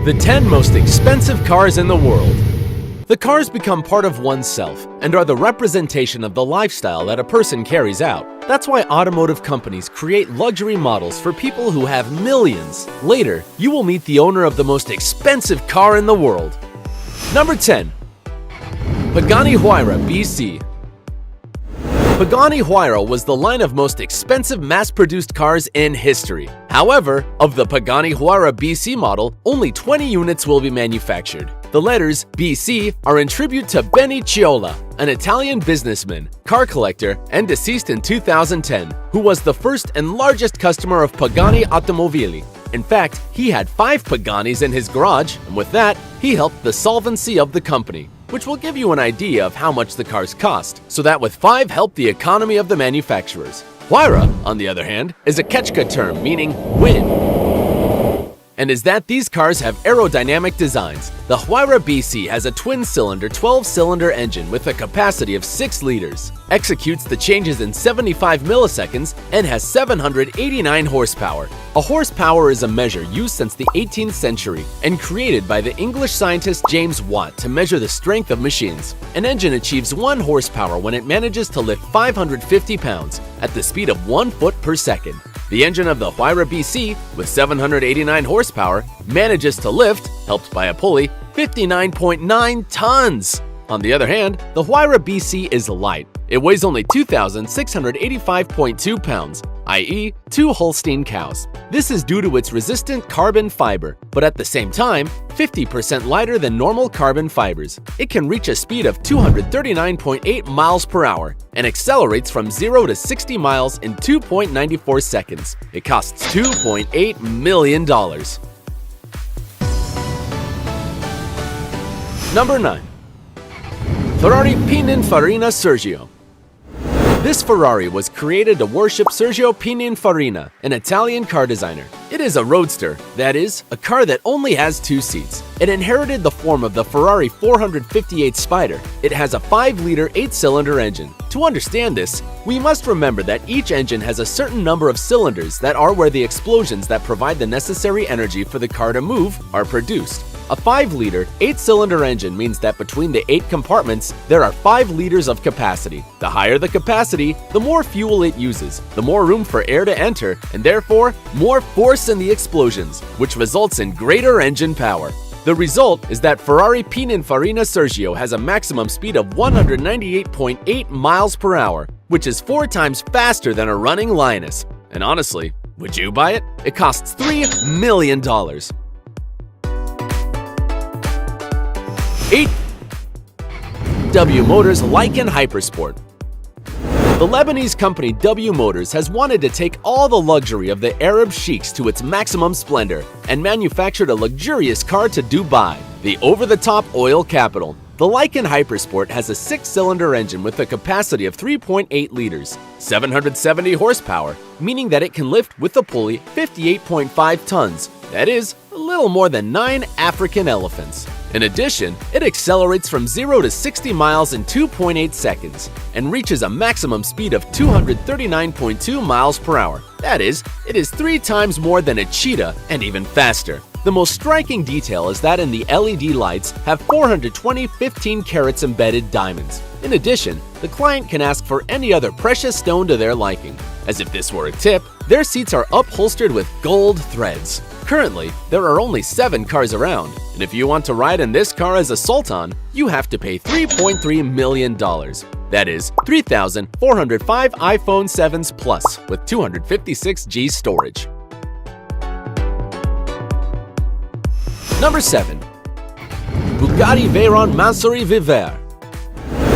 The 10 most expensive cars in the world. The cars become part of oneself and are the representation of the lifestyle that a person carries out. That's why automotive companies create luxury models for people who have millions. Later, you will meet the owner of the most expensive car in the world. Number 10. Pagani Huayra BC. Pagani Huayra was the line of most expensive mass-produced cars in history. However, of the Pagani Huayra BC model, only 20 units will be manufactured. The letters BC are in tribute to Benny Ciola, an Italian businessman, car collector, and deceased in 2010, who was the first and largest customer of Pagani Automobili. In fact, he had 5 Paganis in his garage, and with that, he helped the solvency of the company, which will give you an idea of how much the cars cost, so that with 5 help the economy of the manufacturers. Huayra, on the other hand, is a Quechua term meaning wind, and is that these cars have aerodynamic designs. The Huayra BC has a twin-cylinder 12-cylinder engine with a capacity of 6 liters, executes the changes in 75 milliseconds, and has 789 horsepower. A horsepower is a measure used since the 18th century and created by the English scientist James Watt to measure the strength of machines. An engine achieves 1 horsepower when it manages to lift 550 pounds at the speed of 1 foot per second. The engine of the Huayra BC, with 789 horsepower, manages to lift, helped by a pulley, 59.9 tons. On the other hand, the Huayra BC is light. It weighs only 2,685.2 pounds, i.e., 2 Holstein cows. This is due to its resistant carbon fiber, but at the same time, 50% lighter than normal carbon fibers. It can reach a speed of 239.8 miles per hour and accelerates from 0 to 60 miles in 2.94 seconds. It costs $2.8 million. Number 9. Ferrari Pininfarina Sergio. This Ferrari was created to worship Sergio Pininfarina, an Italian car designer. It is a roadster, that is, a car that only has 2 seats. It inherited the form of the Ferrari 458 Spider. It has a 5-liter 8-cylinder engine. To understand this, we must remember that each engine has a certain number of cylinders that are where the explosions that provide the necessary energy for the car to move are produced. A 5-liter, 8-cylinder engine means that between the 8 compartments, there are 5 liters of capacity. The higher the capacity, the more fuel it uses, the more room for air to enter, and therefore, more force in the explosions, which results in greater engine power. The result is that Ferrari Pininfarina Sergio has a maximum speed of 198.8 miles per hour, which is 4 times faster than a running Lioness. And honestly, would you buy it? It costs $3 million. 8. W Motors Lykan Hypersport. The Lebanese company W Motors has wanted to take all the luxury of the Arab sheiks to its maximum splendor and manufactured a luxurious car to Dubai, the over-the-top oil capital. The Lykan Hypersport has a 6-cylinder engine with a capacity of 3.8 liters, 770 horsepower, meaning that it can lift with a pulley 58.5 tons, that is, a little more than 9 African elephants. In addition, it accelerates from 0 to 60 miles in 2.8 seconds and reaches a maximum speed of 239.2 miles per hour. That is, it is 3 times more than a cheetah and even faster. The most striking detail is that in the LED lights have 420 15 carats embedded diamonds. In addition, the client can ask for any other precious stone to their liking. As if this were a tip, their seats are upholstered with gold threads. Currently, there are only 7 cars around, and if you want to ride in this car as a Sultan, you have to pay $3.3 million. That is, 3,405 iPhone 7s Plus with 256G storage. Number 7. Bugatti Veyron Mansouri Viver.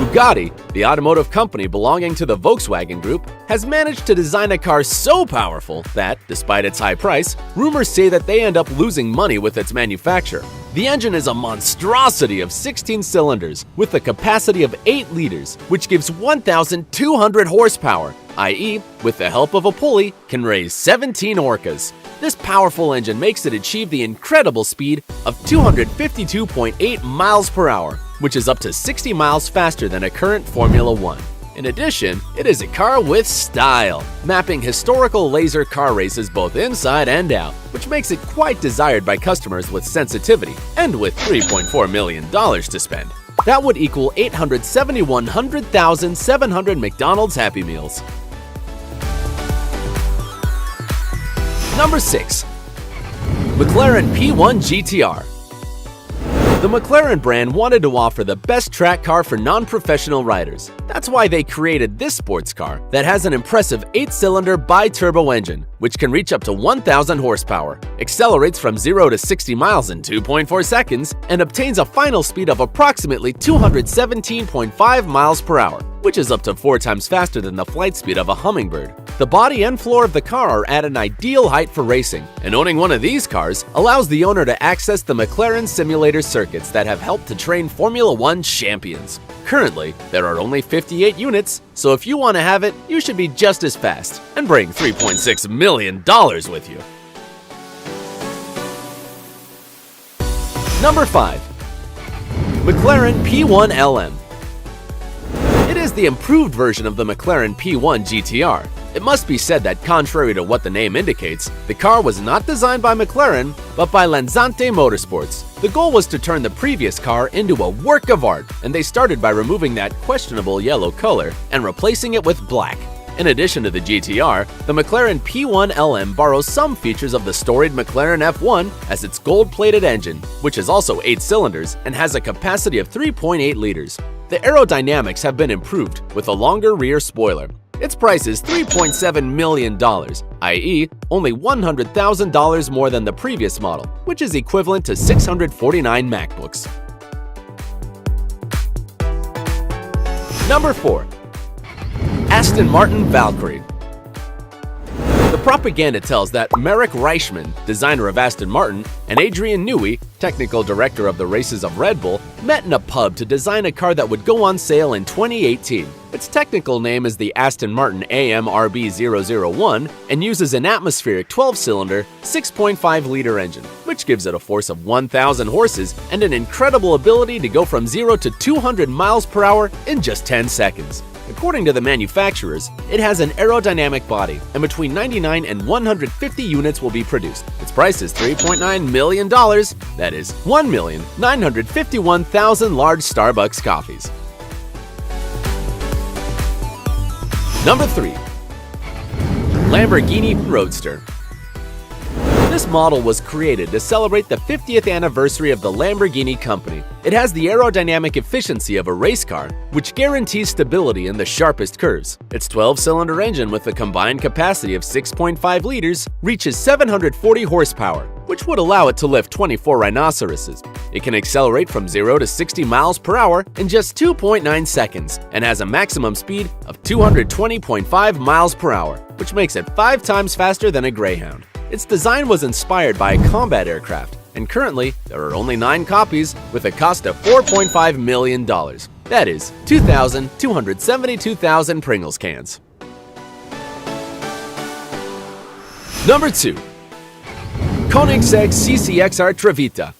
Bugatti, the automotive company belonging to the Volkswagen Group, has managed to design a car so powerful that, despite its high price, rumors say that they end up losing money with its manufacture. The engine is a monstrosity of 16 cylinders with a capacity of 8 liters, which gives 1,200 horsepower, i.e., with the help of a pulley, can raise 17 Orcas. This powerful engine makes it achieve the incredible speed of 252.8 miles per hour, which is up to 60 miles faster than a current Formula 1. In addition, it is a car with style, mapping historical laser car races both inside and out, which makes it quite desired by customers with sensitivity and with $3.4 million to spend. That would equal 871,700 McDonald's Happy Meals. Number 6. McLaren P1 GTR. The McLaren brand wanted to offer the best track car for non-professional riders. That's why they created this sports car that has an impressive 8-cylinder bi-turbo engine, which can reach up to 1,000 horsepower, accelerates from 0 to 60 miles in 2.4 seconds, and obtains a final speed of approximately 217.5 miles per hour, which is up to 4 times faster than the flight speed of a hummingbird. The body and floor of the car are at an ideal height for racing, and owning one of these cars allows the owner to access the McLaren simulator circuits that have helped to train Formula One champions. Currently, there are only 58 units, so if you want to have it, you should be just as fast and bring $3.6 million with you. Number 5. McLaren P1 LM. It is the improved version of the McLaren P1 GTR. It must be said that, contrary to what the name indicates, the car was not designed by McLaren, but by Lansante Motorsports. The goal was to turn the previous car into a work of art, and they started by removing that questionable yellow color and replacing it with black. In addition to the GTR, the McLaren P1 LM borrows some features of the storied McLaren F1 as its gold-plated engine, which is also 8 cylinders and has a capacity of 3.8 liters. The aerodynamics have been improved with a longer rear spoiler. Its price is $3.7 million, i.e., only $100,000 more than the previous model, which is equivalent to 649 MacBooks. Number 4. Aston Martin Valkyrie. The propaganda tells that Marek Reichman, designer of Aston Martin, and Adrian Newey, technical director of the races of Red Bull, met in a pub to design a car that would go on sale in 2018. Its technical name is the Aston Martin AMRB001 and uses an atmospheric 12-cylinder, 6.5-liter engine, which gives it a force of 1,000 horses and an incredible ability to go from 0 to 200 miles per hour in just 10 seconds. According to the manufacturers, it has an aerodynamic body, and between 99 and 150 units will be produced. Its price is $3.9 million, that is 1,951,000 large Starbucks coffees. Number 3. Lamborghini Roadster. This model was created to celebrate the 50th anniversary of the Lamborghini company. It has the aerodynamic efficiency of a race car, which guarantees stability in the sharpest curves. Its 12-cylinder engine with a combined capacity of 6.5 liters reaches 740 horsepower, which would allow it to lift 24 rhinoceroses. It can accelerate from 0 to 60 miles per hour in just 2.9 seconds and has a maximum speed of 220.5 miles per hour, which makes it 5 times faster than a Greyhound. Its design was inspired by a combat aircraft, and currently there are only 9 copies with a cost of $4.5 million. That is 272,000 Pringles cans. Number 2. Koenigsegg CCXR Trevita.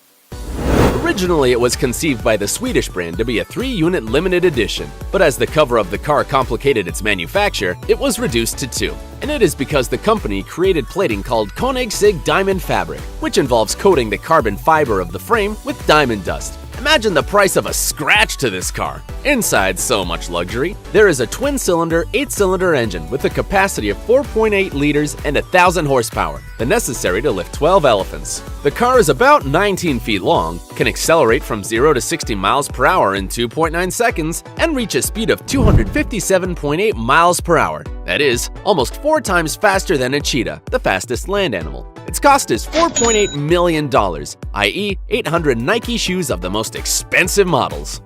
Originally, it was conceived by the Swedish brand to be a 3-unit limited edition, but as the cover of the car complicated its manufacture, it was reduced to 2. And it is because the company created plating called Koenigsegg Diamond Fabric, which involves coating the carbon fiber of the frame with diamond dust. Imagine the price of a scratch to this car. Inside so much luxury, there is a twin-cylinder, 8-cylinder engine with a capacity of 4.8 liters and 1,000 horsepower, the necessary to lift 12 elephants. The car is about 19 feet long, can accelerate from 0 to 60 miles per hour in 2.9 seconds, and reach a speed of 257.8 miles per hour. That is, almost 4 times faster than a cheetah, the fastest land animal. Its cost is $4.8 million, i.e., 800 Nike shoes of the most expensive models.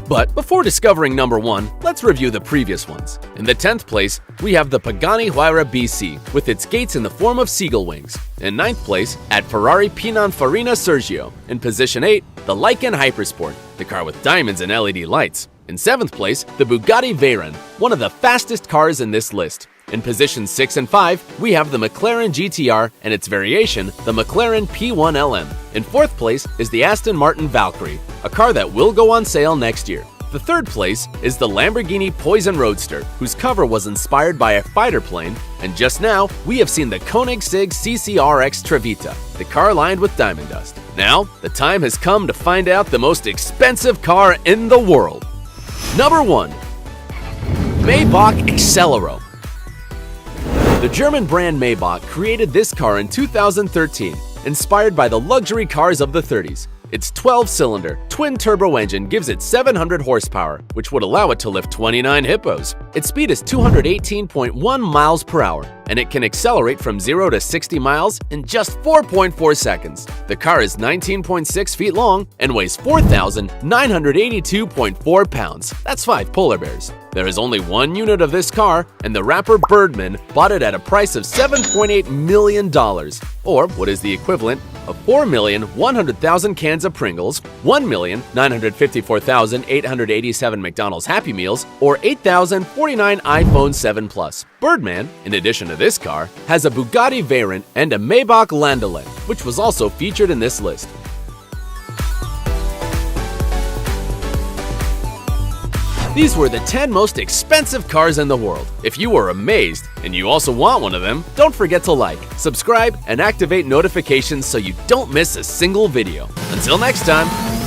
But before discovering number 1, let's review the previous ones. In the 10th place, we have the Pagani Huayra BC, with its gates in the form of seagull wings. In 9th place, at Ferrari Pininfarina Sergio. In position 8, the Lykan Hypersport, the car with diamonds and LED lights. In 7th place, the Bugatti Veyron, one of the fastest cars in this list. In positions 6 and 5, we have the McLaren GTR and its variation, the McLaren P1LM. In 4th place is the Aston Martin Valkyrie, a car that will go on sale next year. The 3rd place is the Lamborghini Poison Roadster, whose cover was inspired by a fighter plane, and just now, we have seen the Koenigsegg CCRX Trevita, the car lined with diamond dust. Now, the time has come to find out the most expensive car in the world. Number 1. Maybach Accelero. The German brand Maybach created this car in 2013, inspired by the luxury cars of the 30s. Its 12-cylinder, twin-turbo engine gives it 700 horsepower, which would allow it to lift 29 hippos. Its speed is 218.1 miles per hour, and it can accelerate from 0 to 60 miles in just 4.4 seconds. The car is 19.6 feet long and weighs 4,982.4 pounds. That's 5 polar bears. There is only one unit of this car, and the rapper Birdman bought it at a price of $7.8 million, or what is the equivalent of 4,100,000 cans of Pringles, 1,954,887 McDonald's Happy Meals, or 8,049 iPhone 7 Plus. Birdman, in addition to this car, has a Bugatti Veyron and a Maybach Landaulet, which was also featured in this list. These were the 10 most expensive cars in the world. If you were amazed and you also want one of them, don't forget to like, subscribe, and activate notifications so you don't miss a single video. Until next time.